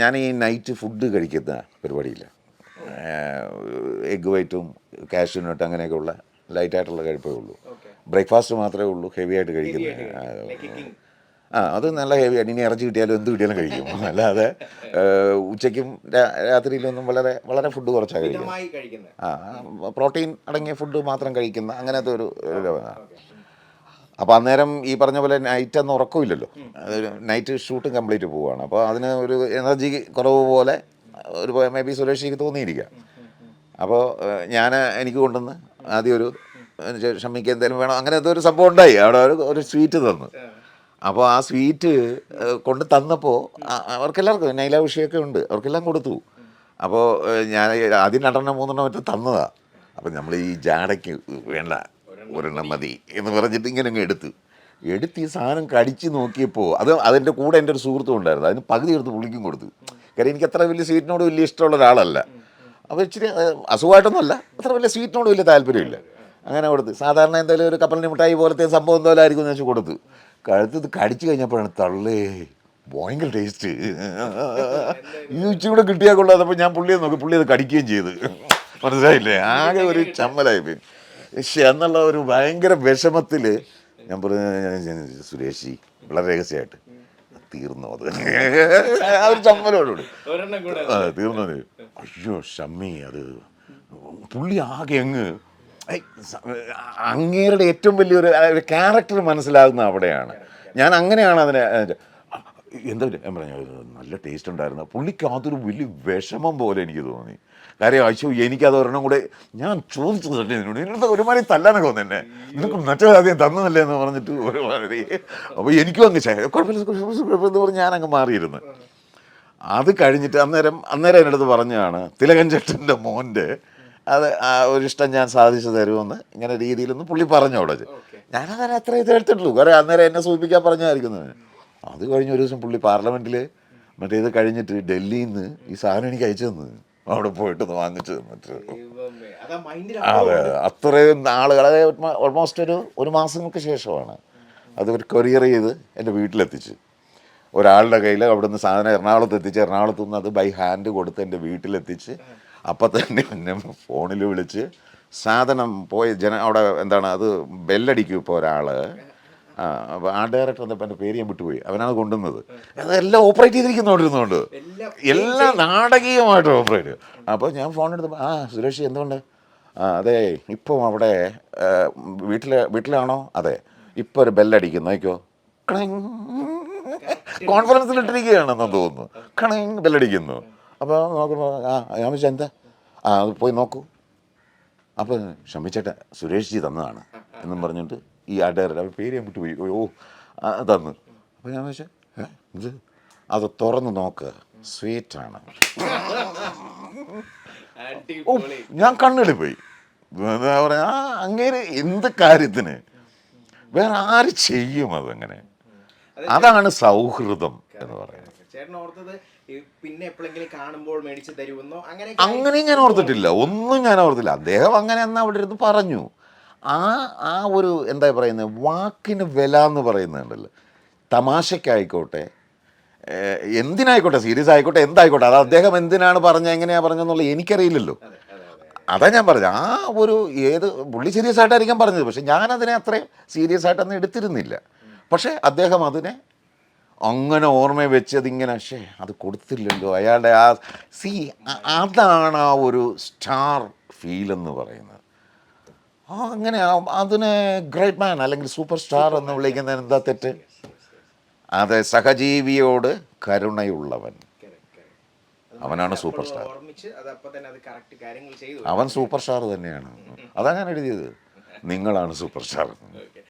ഞാൻ ഈ night food കഴിക്കുന്ന പരിപാടിയില്ല. എഗ് വൈറ്റും കാഷ്യൂനട്ട് അങ്ങനെയൊക്കെയുള്ള ലൈറ്റായിട്ടുള്ള കഴിപ്പേ ഉള്ളൂ. ബ്രേക്ക്ഫാസ്റ്റ് മാത്രമേ ഉള്ളൂ ഹെവി ആയിട്ട് കഴിക്കുന്നത്. അത് നല്ല ഹെവി ആയിട്ട് ഇനി ഇറച്ചി കിട്ടിയാലും എന്ത് കിട്ടിയാലും കഴിക്കും. അല്ലാതെ ഉച്ചയ്ക്കും രാത്രിയിലൊന്നും വളരെ വളരെ ഫുഡ് കുറച്ചാണ് കഴിക്കുന്നത്. പ്രോട്ടീൻ അടങ്ങിയ ഫുഡ് മാത്രം കഴിക്കുന്ന അങ്ങനത്തെ ഒരു. അപ്പോൾ അന്നേരം ഈ പറഞ്ഞ പോലെ നൈറ്റ് അന്ന് ഉറക്കമില്ലല്ലോ. അതൊരു നൈറ്റ് ഷൂട്ടും കംപ്ലീറ്റ് പോവുകയാണ്. അപ്പോൾ അതിന് ഒരു എനർജി കുറവ് പോലെ ഒരു മേ ബി സുരേഷിക്ക് തോന്നിയിരിക്കുക. അപ്പോൾ എനിക്ക് കൊണ്ടുവന്ന് ആദ്യം ഒരു ഷമ്മിക്ക് എന്തെങ്കിലും വേണം അങ്ങനത്തെ ഒരു സംഭവം ഉണ്ടായി. അവിടെ ഒരു സ്വീറ്റ് തന്നു. അപ്പോൾ ആ സ്വീറ്റ് കൊണ്ട് തന്നപ്പോൾ അവർക്കെല്ലാവർക്കും നൈലാഭിഷയൊക്കെ ഉണ്ട്, അവർക്കെല്ലാം കൊടുത്തു. അപ്പോൾ ഞാൻ ആദ്യം 2-3 മറ്റോ തന്നതാണ്. അപ്പോൾ നമ്മൾ ഈ ജാടയ്ക്ക് വേണ്ട ഒരെണ്ണം മതി എന്ന് പറഞ്ഞിട്ട് ഇങ്ങനെ അങ്ങ് എടുത്ത് ഈ സാധനം കടിച്ച് നോക്കിയപ്പോൾ അതിൻ്റെ കൂടെ എൻ്റെ ഒരു സുഹൃത്തും ഉണ്ടായിരുന്നു. അതിന് പകുതി എടുത്ത് പുള്ളിക്കും കൊടുത്തു. കാര്യം എനിക്ക് അത്ര വലിയ സ്വീറ്റിനോട് വലിയ ഇഷ്ടമുള്ള ഒരാളല്ല. അപ്പോൾ ഇച്ചിരി അസുഖമായിട്ടൊന്നുമല്ല, അത്ര വലിയ സ്വീറ്റിനോട് വലിയ താല്പര്യമില്ല. അങ്ങനെ കൊടുത്ത് സാധാരണ എന്തെങ്കിലും ഒരു കപ്പലിന് മിഠായി പോലത്തെ സംഭവം എന്തോലും ആയിരിക്കും എന്ന് വെച്ച് കൊടുത്തു. ഇത് കടിച്ചു കഴിഞ്ഞപ്പോഴാണ് തള്ളേ ഭയങ്കര ടേസ്റ്റ്. ഈ ഇച്ചിരി കൂടെ കിട്ടിയാൽ കൊള്ളാതപ്പോൾ ഞാൻ പുള്ളിയെ നോക്കി, പുള്ളി അത് കടിക്കുകയും ചെയ്ത്. മനസ്സിലായില്ലേ? ആകെ ഒരു ചമ്മലായി പോയി. പക്ഷെ എന്നുള്ള ഒരു ഭയങ്കര വിഷമത്തിൽ ഞാൻ പറഞ്ഞു, സുരേഷി വളരെ രഹസ്യമായിട്ട് തീർന്നു അത്. ആ ഒരു ചമ്മലോടുകൂടി തീർന്നത്. അയ്യോ ഷമ്മി, അത് പുള്ളി ആകെ അങ്ങേരുടെ ഏറ്റവും വലിയൊരു ക്യാരക്ടർ മനസ്സിലാകുന്ന അവിടെയാണ്. ഞാൻ അങ്ങനെയാണ് അതിനെ എന്താ ഞാൻ പറഞ്ഞു, നല്ല ടേസ്റ്റ് ഉണ്ടായിരുന്നു. പുള്ളിക്ക് അതൊരു വലിയ വിഷമം പോലെ എനിക്ക് തോന്നി. കാര്യം അയ്യോ എനിക്കത് ഒരെണ്ണം കൂടെ ഞാൻ ചോദിച്ചു തന്നെ എന്നോട്, ഇതിനടുത്ത് ഒരുമാതിരി തല്ലാനൊക്കെ വന്നു എന്നെ, നിനക്ക് മറ്റേ ആദ്യം തന്നതല്ലേ എന്ന് പറഞ്ഞിട്ട് ഒരുമാതിരി. അപ്പോൾ എനിക്കും അങ്ങ് കുഴപ്പമില്ലെന്ന് പറഞ്ഞ് ഞാനങ്ങ് മാറിയിരുന്നു. അത് കഴിഞ്ഞിട്ട് അന്നേരം എൻ്റെ അടുത്ത് പറഞ്ഞതാണ്, തിലകൻ ചേട്ടൻ്റെ മോൻ്റെ ഒരിഷ്ടം ഞാൻ സാധിച്ചു തരുമെന്ന് ഇങ്ങനെ രീതിയിലൊന്ന് പുള്ളി പറഞ്ഞു അവിടെ. ഞാനതിനെ അത്ര ഇത് എടുത്തിട്ടുള്ളൂ. കാരണം അന്നേരം എന്നെ സൂചിപ്പിക്കാൻ പറഞ്ഞായിരിക്കുന്നത്. അത് കഴിഞ്ഞ ഒരു ദിവസം പുള്ളി പാർലമെൻറ്റിൽ ഇത് കഴിഞ്ഞിട്ട് ഡൽഹിയിൽ നിന്ന് ഈ സാധനം എനിക്ക് അയച്ചു തന്നു. അവിടെ പോയിട്ട് വാങ്ങിച്ചു തന്നിട്ട്. അതെ, അത്രയും നാളുകൾ, അതായത് ഓൾമോസ്റ്റ് ഒരു മാസങ്ങൾക്ക് ശേഷമാണ് അത് ഒരു കൊറിയർ ചെയ്ത് എൻ്റെ വീട്ടിലെത്തിച്ച്. ഒരാളുടെ കയ്യിൽ അവിടെ നിന്ന് സാധനം എറണാകുളത്ത് എത്തിച്ച്, എറണാകുളത്തു നിന്ന് അത് ബൈ ഹാൻഡ് കൊടുത്ത് എൻ്റെ വീട്ടിലെത്തിച്ച്. അപ്പം തന്നെ എന്നെ ഫോണിൽ വിളിച്ച് സാധനം പോയി അവിടെ എന്താണ് അത് ബെല്ലടിക്കും. ഇപ്പോൾ ഒരാൾ അപ്പോൾ ആ ഡയറക്ടർ വന്നപ്പോൾ എൻ്റെ പേര് ഞാൻ വിട്ടുപോയി, അവനാണ് കൊണ്ടുവന്നത്. അതെല്ലാം ഓപ്പറേറ്റ് ചെയ്തിരിക്കുന്നോണ്ടിരുന്നുകൊണ്ട് എല്ലാം നാടകീയമായിട്ട് ഓപ്പറേറ്റ്. അപ്പോൾ ഞാൻ ഫോൺ എടുത്തപ്പോൾ, സുരേഷ് എന്തുകൊണ്ട്? അതെ, ഇപ്പം അവിടെ വീട്ടിലാണോ? അതെ, ഇപ്പോൾ ഒരു ബെല്ലടിക്കുന്നു, നോക്കിയോ, കണിങ്. കോൺഫറൻസിലിട്ടിരിക്കുകയാണെന്ന് തോന്നുന്നു. കണിങ് ബെല്ലടിക്കുന്നു. അപ്പോൾ നോക്കുമ്പോൾ ഞാൻ വെച്ചാൽ എന്താ, അത് പോയി നോക്കൂ. അപ്പോൾ ക്ഷമിച്ചേട്ടാ, സുരേഷ് ജി തന്നതാണ് എന്നും പറഞ്ഞിട്ട് ഈ ഡയറക്ടർ, അവർ പേര് ഞാൻ വിട്ടുപോയി, തന്നു. അപ്പോൾ ഞാൻ വെച്ചാൽ ഇത് അത് തുറന്ന് നോക്കുക, സ്വീറ്റാണ്. ഞാൻ കണ്ണെടുപ്പോയി. എന്താ പറയുക, അങ്ങേര് എന്ത് കാര്യത്തിന് വേറെ ആര് ചെയ്യും അതങ്ങനെ? അതാണ് സൗഹൃദം എന്ന് പറയുന്നത്. അങ്ങനെയും ഞാൻ ഓർത്തിട്ടില്ല, ഒന്നും ഞാൻ ഓർത്തില്ല. അദ്ദേഹം അങ്ങനെ എന്നാ അവിടെ ഇരുന്ന് പറഞ്ഞു. ആ ഒരു എന്താ പറയുന്നത്, വാക്കിന് വില എന്ന് പറയുന്നുണ്ടല്ലോ. തമാശയ്ക്കായിക്കോട്ടെ, എന്തിനായിക്കോട്ടെ, സീരിയസ് ആയിക്കോട്ടെ, എന്തായിക്കോട്ടെ, അത് അദ്ദേഹം എന്തിനാണ് പറഞ്ഞത്, എങ്ങനെയാണ് പറഞ്ഞതെന്നുള്ളത് എനിക്കറിയില്ലല്ലോ. അതാ ഞാൻ പറഞ്ഞത്. പുള്ളി സീരിയസ് ആയിട്ടായിരിക്കാം പറഞ്ഞത്, പക്ഷെ ഞാനതിനെ അത്രയും സീരിയസ് ആയിട്ടൊന്നും എടുത്തിരുന്നില്ല. പക്ഷേ അദ്ദേഹം അതിനെ അങ്ങനെ ഓർമ്മ വെച്ചതിങ്ങനെ, അത് കൊടുത്തില്ലല്ലോ അയാളുടെ അതാണ് ആ ഒരു സ്റ്റാർ ഫീൽ എന്ന് പറയുന്നത്. അങ്ങനെ അതിനെ ഗ്രേറ്റ് മാൻ അല്ലെങ്കിൽ സൂപ്പർ സ്റ്റാർ എന്ന് വിളിക്കുന്നതിന് എന്താ തെറ്റ്? അതെ, സഹജീവിയോട് കരുണയുള്ളവൻ, അവനാണ് സൂപ്പർ സ്റ്റാർ. അവൻ സൂപ്പർ സ്റ്റാർ തന്നെയാണ്. അതാ ഞാൻ എഴുതിയത്, നിങ്ങളാണ് സൂപ്പർ സ്റ്റാർ.